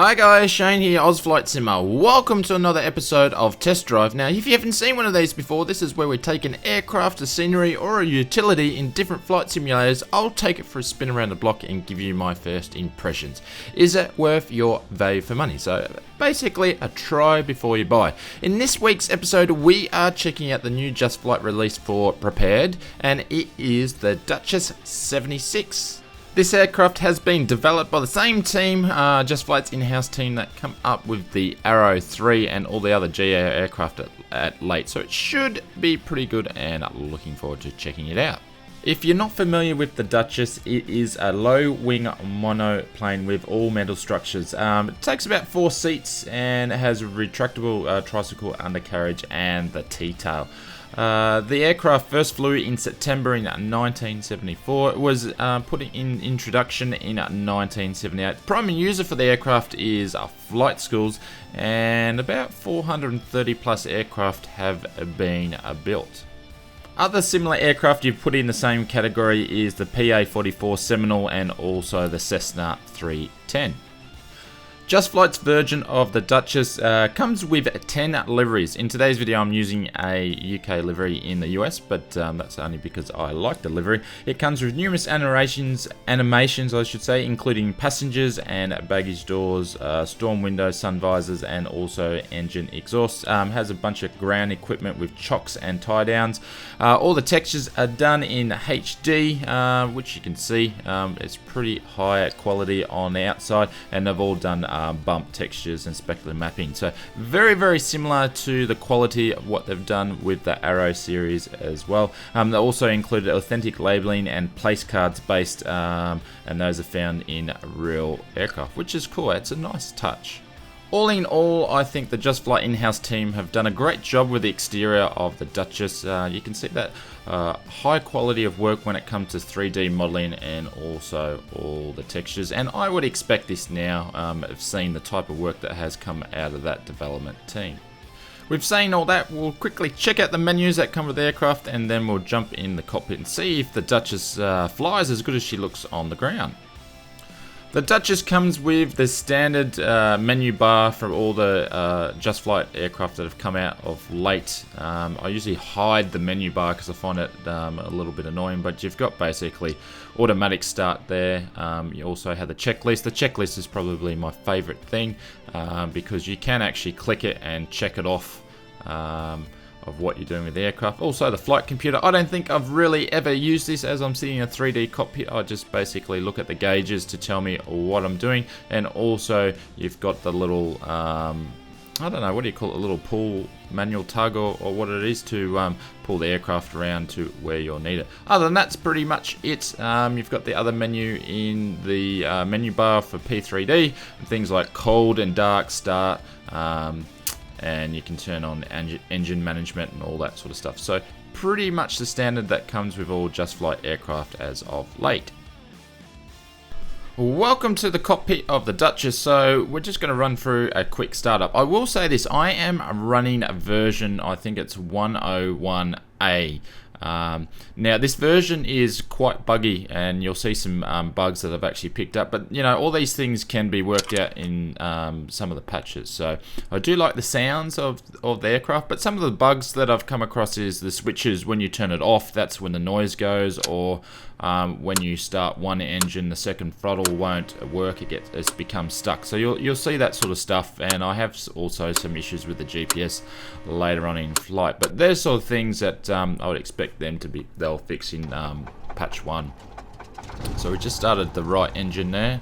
Hi guys, Shane here, Aus Flight Simmer. Welcome to another episode of Test Drive. Now, if you haven't seen one of these before, this is where we take an aircraft, a scenery, or a utility in different flight simulators. I'll take it for a spin around the block and give you my first impressions. Is it worth your value for money? So, basically, a try before you buy. In this week's episode, we are checking out the new Just Flight release for Prepar3D, and it is the Duchess 76. This aircraft has been developed by the same team, Just Flight's in-house team that come up with the Arrow 3 and all the other GA aircraft at late, so it should be pretty good and looking forward to checking it out. If you're not familiar with the Duchess, it is a low-wing monoplane with all metal structures. It takes about 4 seats and it has a retractable tricycle undercarriage and the T-tail. The aircraft first flew in September in 1974. It was put in introduction in 1978. The primary user for the aircraft is flight schools, and about 430 plus aircraft have been built. Other similar aircraft you've put in the same category is the PA-44 Seminole and also the Cessna 310. Just Flight's version of the Duchess comes with 10 liveries. In today's video I'm using a UK livery in the US, but that's only because I like the livery. It comes with numerous animations I should say, including passengers and baggage doors, storm windows, sun visors, and also engine exhaust. Has a bunch of ground equipment with chocks and tie downs. All the textures are done in HD, which you can see. It's pretty high quality on the outside, and they've all done bump textures and specular mapping, so very similar to the quality of what they've done with the Arrow series as well. They also included authentic labeling and place cards based, and those are found in real aircraft, which is cool. It's a nice touch. All in all, I think the Just Flight in-house team have done a great job with the exterior of the Duchess. You can see that high quality of work when it comes to 3D modeling and also all the textures. And I would expect this now, of seeing the type of work that has come out of that development team. With saying all that, we'll quickly check out the menus that come with the aircraft, and then we'll jump in the cockpit and see if the Duchess flies as good as she looks on the ground. The Duchess comes with the standard menu bar for all the Just Flight aircraft that have come out of late. I usually hide the menu bar because I find it a little bit annoying, but you've got basically automatic start there. You also have the checklist. The checklist is probably my favorite thing because you can actually click it and check it off of what you're doing with the aircraft. Also the flight computer. I don't think I've really ever used this as I'm sitting in a 3D cockpit. I just basically look at the gauges to tell me what I'm doing, and also you've got the little I don't know, what do you call it, a little pull manual tug or what it is to pull the aircraft around to where you'll need it. Other than that's pretty much it. You've got the other menu in the menu bar for P3D, things like cold and dark start, and you can turn on engine management and all that sort of stuff. So pretty much the standard that comes with all Just Flight aircraft as of late. Welcome to the cockpit of the Duchess. So we're just going to run through a quick startup. I will say this, I am running a version, I think it's 101A. Now this version is quite buggy, and you'll see some bugs that I've actually picked up, but you know, all these things can be worked out in some of the patches. So I do like the sounds of the aircraft, but some of the bugs that I've come across is the switches. When you turn it off, that's when the noise goes, or when you start one engine, the second throttle won't work, it's become stuck. So you'll see that sort of stuff, and I have also some issues with the GPS later on in flight, but there's sort of things that I would expect them to be, they'll fix in patch 1. So we just started the right engine there,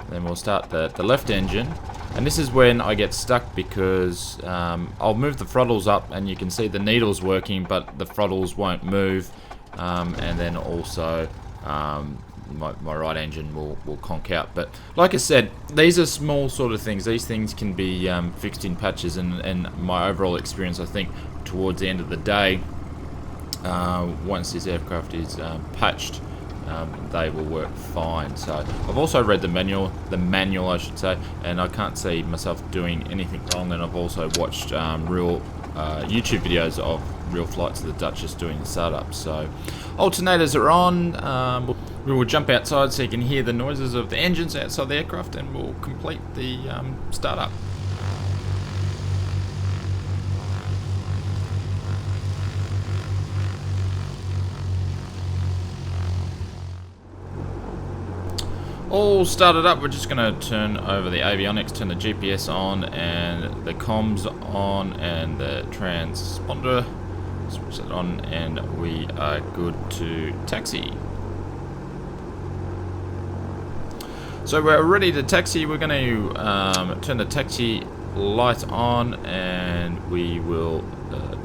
then we'll start the left engine, and this is when I get stuck because I'll move the throttles up and you can see the needle's working but the throttles won't move, and then also my right engine will conk out. But like I said, these are small sort of things. These things can be fixed in patches, and my overall experience, I think towards the end of the day, once this aircraft is patched, they will work fine. So I've also read the manual I should say, and I can't see myself doing anything wrong, and I've also watched real YouTube videos of real flights of the Duchess doing the startup. So alternators are on. We will jump outside so you can hear the noises of the engines outside the aircraft, and we'll complete the startup. All started up. We're just going to turn over the avionics, turn the GPS on and the comms on and the transponder, switch that on, and we are good to taxi. So we're ready to taxi. We're going to turn the taxi light on, and we will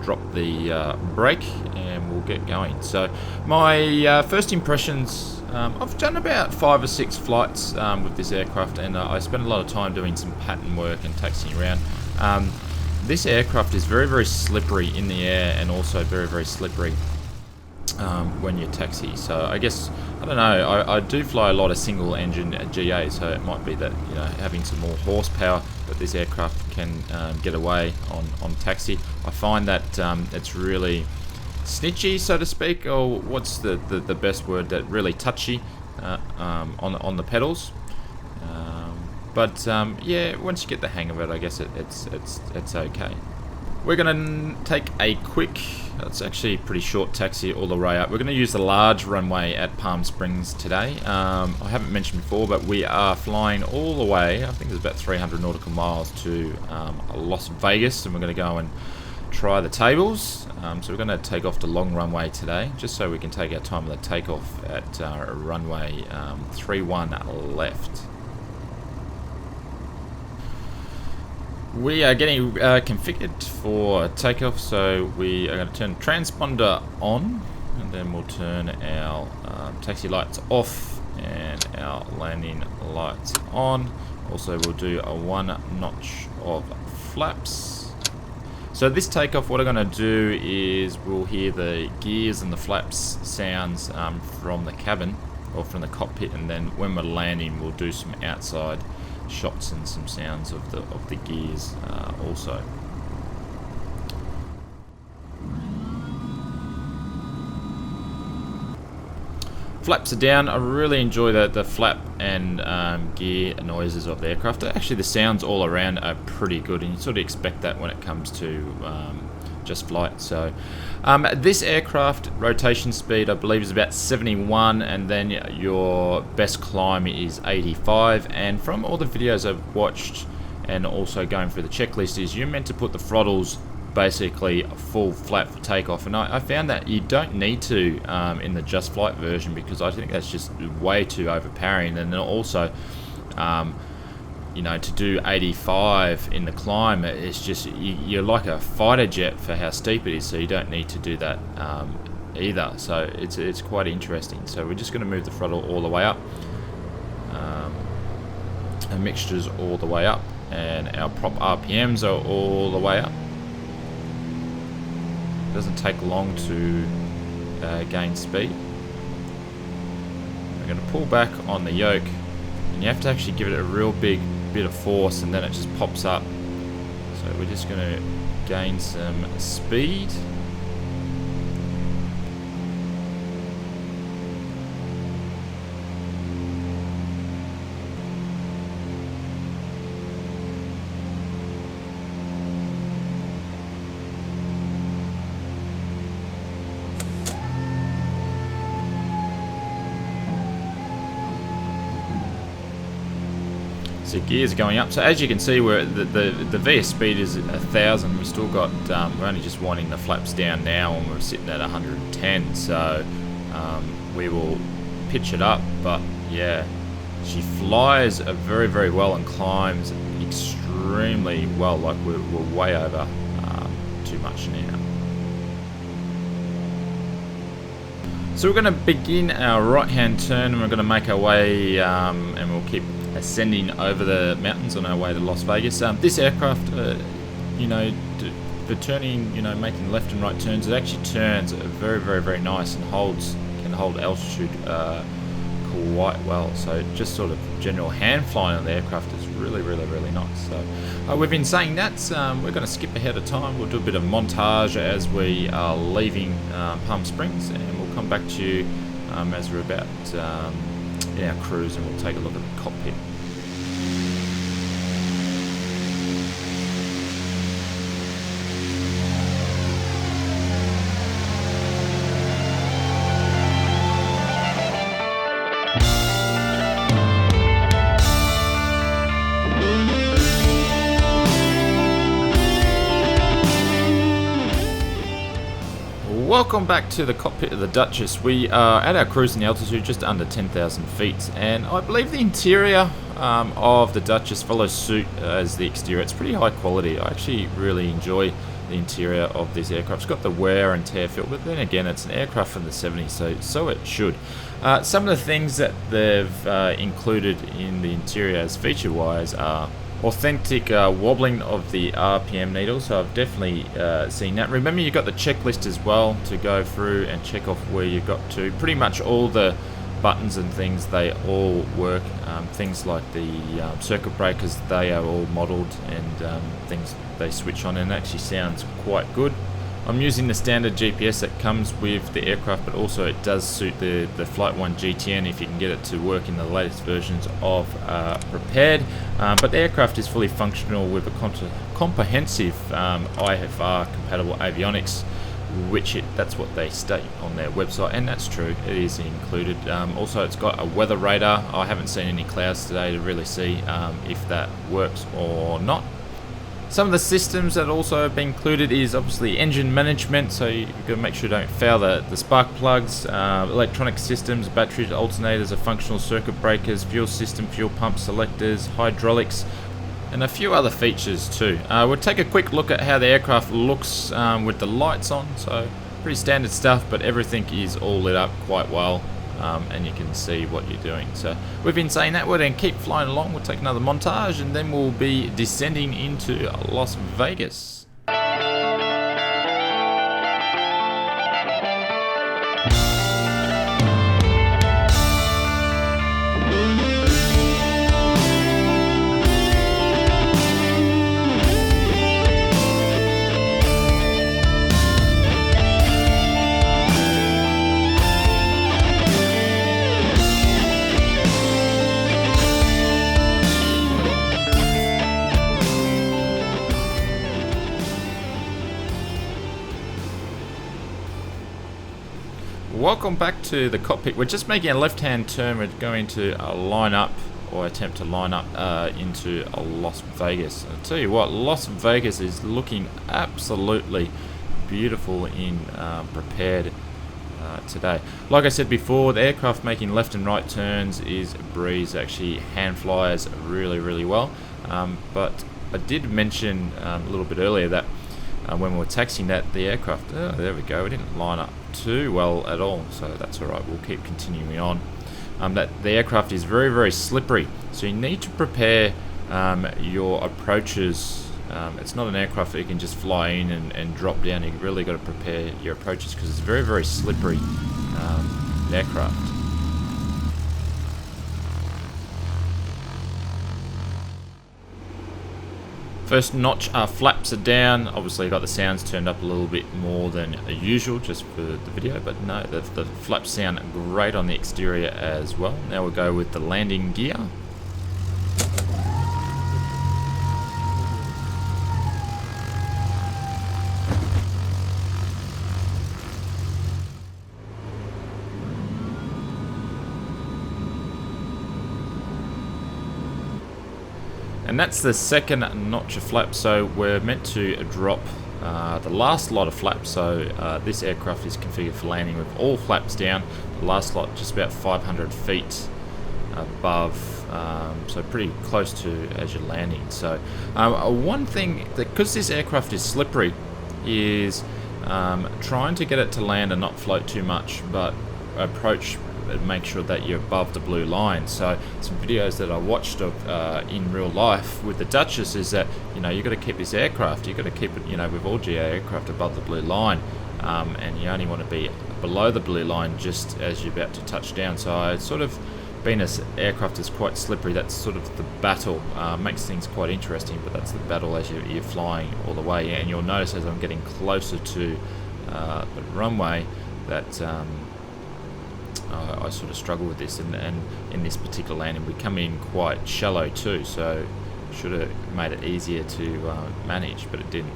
drop the brake and we'll get going. So my first impressions, I've done about 5 or 6 flights with this aircraft, and I spent a lot of time doing some pattern work and taxiing around. This aircraft is very, very slippery in the air, and also very, very slippery when you taxi. So I guess, I don't know, I do fly a lot of single engine GA, so it might be that, you know, having some more horsepower that this aircraft can get away on taxi. I find that it's really snitchy, so to speak, or what's the best word, that really touchy on the pedals. But yeah, once you get the hang of it, I guess it's okay. We're going to take a quick, it's actually a pretty short taxi all the way up. We're going to use the large runway at Palm Springs today. I haven't mentioned before, but we are flying all the way, I think it's about 300 nautical miles, to Las Vegas, and we're going to go and try the tables. So we're going to take off the long runway today, just so we can take our time with the takeoff at runway 31 left. We are getting configured for takeoff, so we are going to turn the transponder on, and then we'll turn our taxi lights off and our landing lights on. Also, we'll do a 1 notch of flaps. So this takeoff, what I'm going to do is we'll hear the gears and the flaps sounds from the cabin or from the cockpit, and then when we're landing, we'll do some outside shots and some sounds of the gears also. Flaps are down. I really enjoy the flap and gear noises of the aircraft. Actually, the sounds all around are pretty good, and you sort of expect that when it comes to Just Flight. So this aircraft rotation speed, I believe, is about 71, and then your best climb is 85. And from all the videos I've watched and also going through the checklist, is you're meant to put the throttles basically full flat for takeoff, and I found that you don't need to in the Just Flight version, because I think that's just way too overpowering. And then also you know, to do 85 in the climb, it's just, you're like a fighter jet for how steep it is, so you don't need to do that either. So it's quite interesting. So we're just going to move the throttle all the way up, and mixtures all the way up, and our prop RPMs are all the way up. Doesn't take long to gain speed. We're going to pull back on the yoke, and you have to actually give it a real big bit of force, and then it just pops up. So we're just going to gain some speed. So gears are going up. So as you can see, we're the VS speed is 1,000. We've still got we're only just winding the flaps down now, and we're sitting at 110. So we will pitch it up. But yeah, she flies very, very well and climbs extremely well. Like we're way over too much now. So we're going to begin our right-hand turn, and we're going to make our way, and we'll keep ascending over the mountains on our way to Las Vegas. This aircraft, you know, for turning, you know, making left and right turns, it actually turns very, very, very nice, and can hold altitude quite well. So just sort of general hand flying on the aircraft is really nice. So we've been saying that we're going to skip ahead of time. We'll do a bit of montage as we are leaving Palm Springs, and we'll come back to you as we're about in our cruise, and we'll take a look at the cockpit. Welcome back to the cockpit of the Duchess. We are at our cruising altitude just under 10,000 feet, and I believe the interior of the Duchess follows suit as the exterior. It's pretty high quality. I actually really enjoy the interior of this aircraft. It's got the wear and tear feel, but then again, it's an aircraft from the 70s, so it should. Some of the things that they've included in the interior as feature-wise are authentic wobbling of the RPM needle, so I've definitely seen that. Remember, you've got the checklist as well to go through and check off where you got to. Pretty much all the buttons and things, they all work. Things like the circuit breakers, they are all modelled, and things they switch on, and it actually sounds quite good. I'm using the standard GPS that comes with the aircraft, but also it does suit the Flight 1 GTN if you can get it to work in the latest versions of Prepared. But the aircraft is fully functional with a comprehensive IFR compatible avionics, which that's what they state on their website, and that's true, it is included. Also, it's got a weather radar. I haven't seen any clouds today to really see if that works or not. Some of the systems that also have been included is obviously engine management, so you've got to make sure you don't foul the spark plugs, electronic systems, batteries, alternators, functional circuit breakers, fuel system, fuel pump selectors, hydraulics, and a few other features too. We'll take a quick look at how the aircraft looks with the lights on. So pretty standard stuff, but everything is all lit up quite well. And you can see what you're doing. So we've been saying that we're going to keep flying along. We'll take another montage, and then we'll be descending into Las Vegas. Welcome back to the cockpit. We're just making a left-hand turn. We're going to line up, or attempt to line up into Las Vegas. I'll tell you what, Las Vegas is looking absolutely beautiful in Prepared today. Like I said before, the aircraft making left and right turns is a breeze. Actually hand flies really well. But I did mention a little bit earlier that when we were taxiing that the aircraft, there we go, we didn't line up too well at all, so that's alright, we'll keep continuing on. That the aircraft is very slippery, so you need to prepare your approaches. It's not an aircraft that you can just fly in and drop down. You've really got to prepare your approaches because it's very slippery aircraft. First notch, flaps are down. Obviously, I got the sounds turned up a little bit more than usual just for the video, but no, the flaps sound great on the exterior as well. Now we'll go with the landing gear. And that's the second notch of flaps, so we're meant to drop the last lot of flaps. So this aircraft is configured for landing with all flaps down. The last lot just about 500 feet above, so pretty close to as you're landing. So one thing, because this aircraft is slippery, is trying to get it to land and not float too much, but approach and make sure that you're above the blue line. So some videos that I watched of in real life with the Duchess is that, you know, you've got to keep this aircraft, you've got to keep it, you know, with all GA aircraft above the blue line, and you only want to be below the blue line just as you're about to touch down. So I sort of being an aircraft is quite slippery, that's sort of the battle. Makes things quite interesting, but that's the battle as you're flying all the way. And you'll notice as I'm getting closer to the runway that I sort of struggle with this, and in this particular landing we come in quite shallow too, so should have made it easier to manage, but it didn't.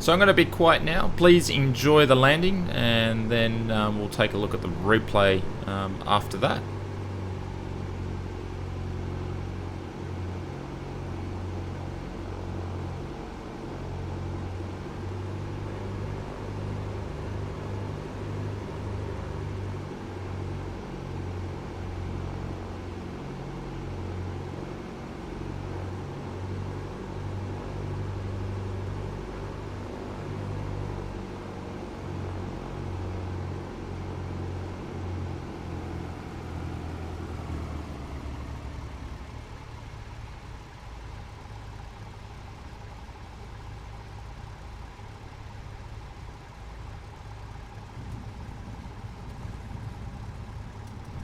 So I'm going to be quiet now. Please enjoy the landing, and then we'll take a look at the replay after that.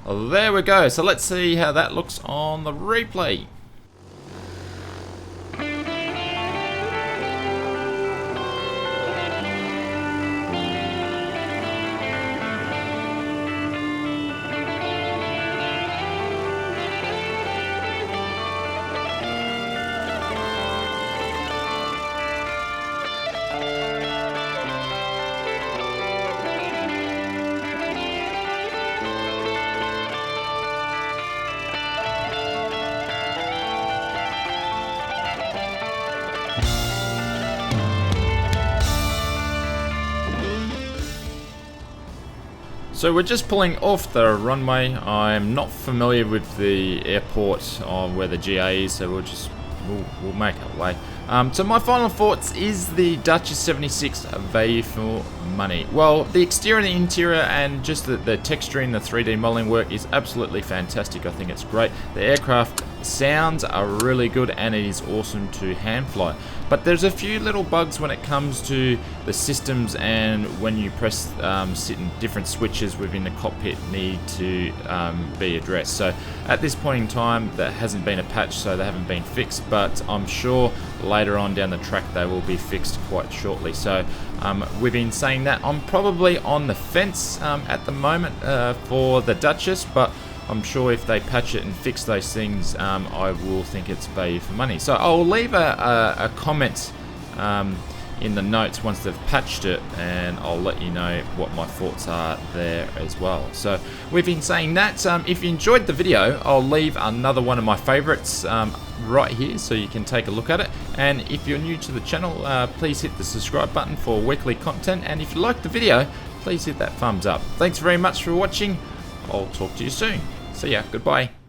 Well, there we go. So let's see how that looks on the replay. So we're just pulling off the runway. I'm not familiar with the airport where the GA is, so we'll make our way. So my final thoughts is the Duchess 76 value for money. Well, the exterior and the interior and just the texturing, the 3D modeling work is absolutely fantastic. I think it's great. The aircraft sounds are really good, and it is awesome to hand fly. But there's a few little bugs when it comes to the systems, and when you press certain different switches within the cockpit need to be addressed. So at this point in time, that hasn't been a patch, so they haven't been fixed, but I'm sure later on down the track they will be fixed quite shortly. So within saying that, I'm probably on the fence at the moment for the Duchess, but I'm sure if they patch it and fix those things, I will think it's value for money. So I'll leave a comment in the notes once they've patched it, and I'll let you know what my thoughts are there as well. So we've been saying that, if you enjoyed the video, I'll leave another one of my favorites right here so you can take a look at it. And if you're new to the channel, please hit the subscribe button for weekly content, and if you like the video, please hit that thumbs up. Thanks very much for watching. I'll talk to you soon. See ya. Goodbye.